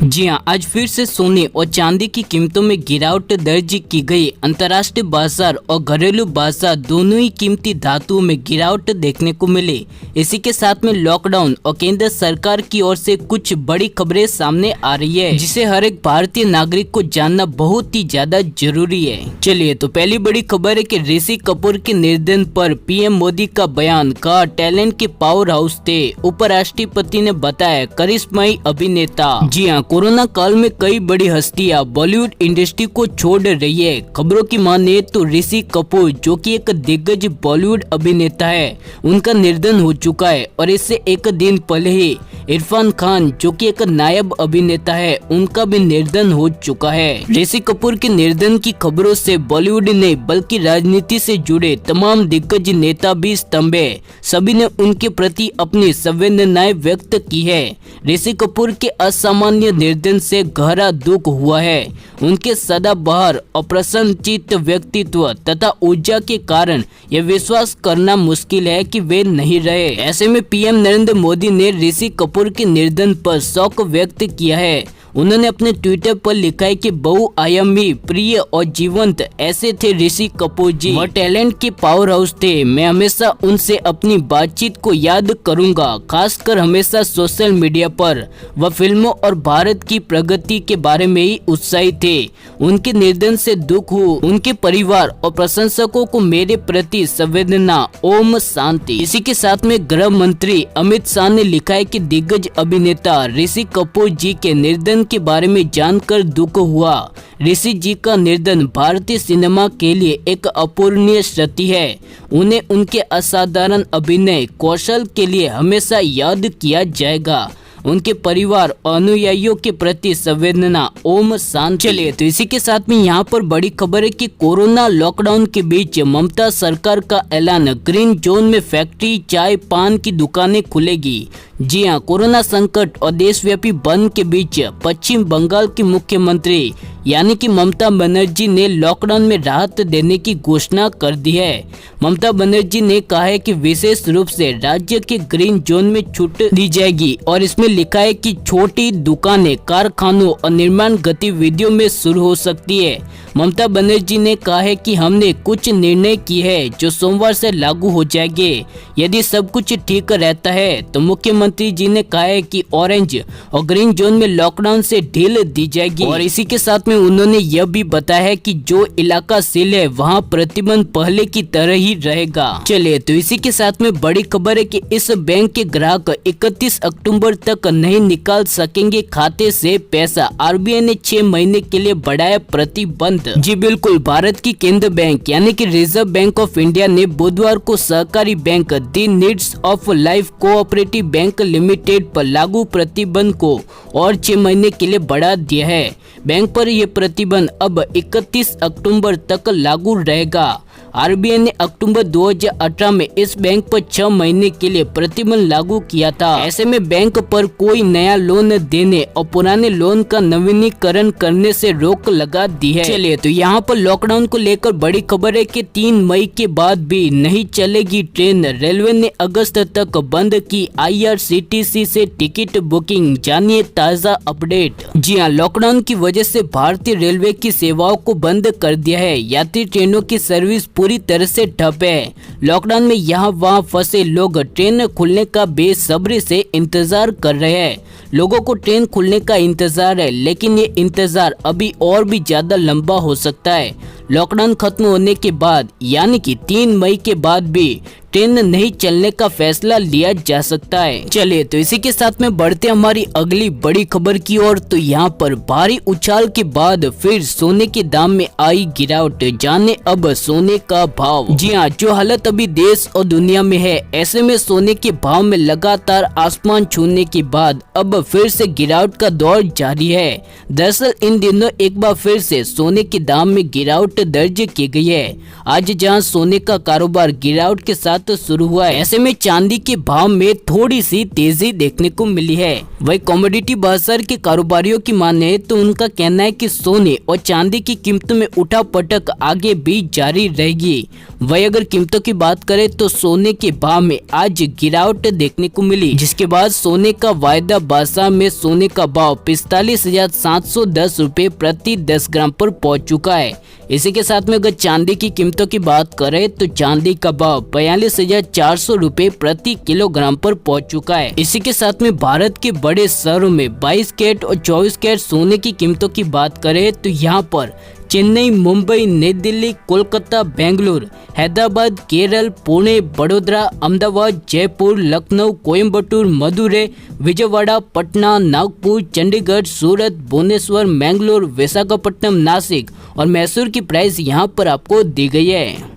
जी हां, आज फिर से सोने और चांदी की कीमतों में गिरावट दर्ज की गई। अंतर्राष्ट्रीय बाजार और घरेलू बाजार दोनों ही कीमती धातुओं में गिरावट देखने को मिली। इसी के साथ में लॉकडाउन और केंद्र सरकार की ओर से कुछ बड़ी खबरें सामने आ रही है, जिसे हर एक भारतीय नागरिक को जानना बहुत ही ज्यादा जरूरी है। चलिए, तो पहली बड़ी खबर है कि ऋषि कपूर के निधन पर पीएम मोदी का बयान। कहा, टैलेंट के पावर हाउस थे। उपराष्ट्रपति ने बताया, करिश्माई अभिनेता। जी हाँ, कोरोना काल में कई बड़ी हस्तियां बॉलीवुड इंडस्ट्री को छोड़ रही है। खबरों की माने तो ऋषि कपूर, जो कि एक दिग्गज बॉलीवुड अभिनेता है, उनका निधन हो चुका है। और इससे एक दिन पहले ही इरफान खान, जो कि एक नायब अभिनेता है, उनका भी निधन हो चुका है। ऋषि कपूर के निधन की खबरों से बॉलीवुड नहीं बल्कि राजनीति से जुड़े तमाम दिग्गज नेता भी स्तंभे। सभी ने उनके प्रति अपनी संवेदनाएं व्यक्त की है। ऋषि कपूर के असामान्य निधन से गहरा दुख हुआ है। उनके सदाबहार और प्रसन्नचित्त व्यक्तित्व तथा ऊर्जा के कारण यह विश्वास करना मुश्किल है कि वे नहीं रहे। ऐसे में पीएम नरेंद्र मोदी ने ऋषि कपूर के निधन पर शोक व्यक्त किया है। उन्होंने अपने ट्विटर पर लिखा है कि बहुआयामी, प्रिय और जीवंत ऐसे थे ऋषि कपूर जी। वह टैलेंट के पावर हाउस थे। मैं हमेशा उनसे अपनी बातचीत को याद करूंगा, खासकर हमेशा सोशल मीडिया पर। वह फिल्मों और भारत की प्रगति के बारे में ही उत्साहित थे। उनके निधन से दुख हो। उनके परिवार और प्रशंसकों को मेरे प्रति संवेदना। ओम शांति। इसी के साथ में गृह मंत्री अमित शाह ने लिखा है कि दिग्गज अभिनेता ऋषि कपूर जी के निधन के बारे में जानकर दुख हुआ। ऋषि जी का निधन भारतीय सिनेमा के लिए एक अपूरणीय क्षति है। उन्हें उनके असाधारण अभिनय कौशल के लिए हमेशा याद किया जाएगा। उनके परिवार और अनुयायियों के प्रति संवेदना। ओम शांति। चलिए, तो इसी के साथ में यहाँ पर बड़ी खबर है कि कोरोना लॉकडाउन के बीच ममता सरकार का ऐलान। ग्रीन जोन में फैक्ट्री, चाय, पान की दुकानें खुलेगी। जी हाँ, कोरोना संकट और देशव्यापी बंद के बीच पश्चिम बंगाल की मुख्यमंत्री यानी कि ममता बनर्जी ने लॉकडाउन में राहत देने की घोषणा कर दी है। ममता बनर्जी ने कहा है कि विशेष रूप से राज्य के ग्रीन जोन में छूट दी जाएगी और इसमें लिखा है कि छोटी दुकानें, कारखानों और निर्माण गतिविधियों में शुरू हो सकती है। ममता बनर्जी ने कहा है कि हमने कुछ निर्णय किए हैं जो सोमवार से लागू हो जाएंगे। यदि सब कुछ ठीक रहता है तो मुख्यमंत्री जी ने कहा है कि ऑरेंज और ग्रीन जोन में लॉकडाउन से ढील दी जाएगी। और इसी के साथ में उन्होंने यह भी बताया है कि जो इलाका सील है वहां प्रतिबंध पहले की तरह ही रहेगा। चलिए, तो इसी के साथ में बड़ी खबर है कि इस बैंक के ग्राहक 31 अक्टूबर तक नहीं निकाल सकेंगे खाते से पैसा। आरबीआई ने 6 महीने के लिए बढ़ाया प्रतिबंध। जी बिल्कुल, भारत की केंद्र बैंक यानी कि रिजर्व बैंक ऑफ इंडिया ने बुधवार को सहकारी bank the needs of life cooperative bank limited पर लागू प्रतिबंध को और 6 महीने के लिए बढ़ा दिया है। बैंक पर यह प्रतिबंध अब 31 अक्टूबर तक लागू रहेगा। आरबीआई ने अक्टूबर 2018 में इस बैंक पर 6 महीने के लिए प्रतिबंध लागू किया था। ऐसे में बैंक पर कोई नया लोन देने और पुराने लोन का नवीनीकरण करने से रोक लगा दी है। चलिए, तो यहाँ पर लॉकडाउन को लेकर बड़ी खबर है कि 3 मई के बाद भी नहीं चलेगी ट्रेन। रेलवे ने अगस्त तक बंद की IRCTC से टिकट बुकिंग। जानिए ताज़ा अपडेट। जी हाँ, लॉकडाउन की वजह से भारतीय रेलवे की सेवाओं को बंद कर दिया है। यात्री ट्रेनों की सर्विस पूरी तरह से ठप है। लॉकडाउन में यहाँ वहाँ फंसे लोग ट्रेन खुलने का बेसब्री से इंतजार कर रहे हैं। लोगों को ट्रेन खुलने का इंतजार है, लेकिन ये इंतजार अभी और भी ज्यादा लंबा हो सकता है। लॉकडाउन खत्म होने के बाद यानी कि 3 मई के बाद भी ट्रेन नहीं चलने का फैसला लिया जा सकता है। चलिए, तो इसी के साथ में बढ़ते हमारी अगली बड़ी खबर की ओर। तो यहाँ पर भारी उछाल के बाद फिर सोने के दाम में आई गिरावट। जाने अब सोने का भाव। जी हाँ, जो हालत अभी देश और दुनिया में है, ऐसे में सोने के भाव में लगातार आसमान छूने के बाद अब फिर से गिरावट का दौर जारी है। दरअसल इन दिनों एक बार फिर से सोने के दाम में गिरावट दर्ज की गई है। आज जहाँ सोने का कारोबार गिरावट के साथ तो शुरू हुआ है। ऐसे में चांदी के भाव में थोड़ी सी तेजी देखने को मिली है। वही कमोडिटी बाजार के कारोबारियों की माने तो उनका कहना है कि सोने और चांदी की कीमतों में उठापटक आगे भी जारी रहेगी। वही अगर कीमतों की बात करें तो सोने के भाव में आज गिरावट देखने को मिली, जिसके बाद सोने का वायदा बाजार में सोने का भाव 45,710 रुपए प्रति 10 ग्राम पर पहुंच चुका है। इसी के साथ में अगर चांदी की कीमतों की बात करें तो चांदी का भाव 42,400 रुपए प्रति किलोग्राम पर पहुंच चुका है। इसी के साथ में भारत के बड़े शहरों में 22 कैरेट और 24 कैरेट सोने की कीमतों की बात करें तो यहाँ पर चेन्नई, मुंबई, नई दिल्ली, कोलकाता, बेंगलुरु, हैदराबाद, केरल, पुणे, बड़ोदरा, अहमदाबाद, जयपुर, लखनऊ, कोयम्बटूर, मदुरै, विजयवाड़ा, पटना, नागपुर, चंडीगढ़, सूरत, भुवनेश्वर, मैंगलोर, विशाखापट्टनम, नासिक और मैसूर की प्राइस यहाँ पर आपको दी गई है।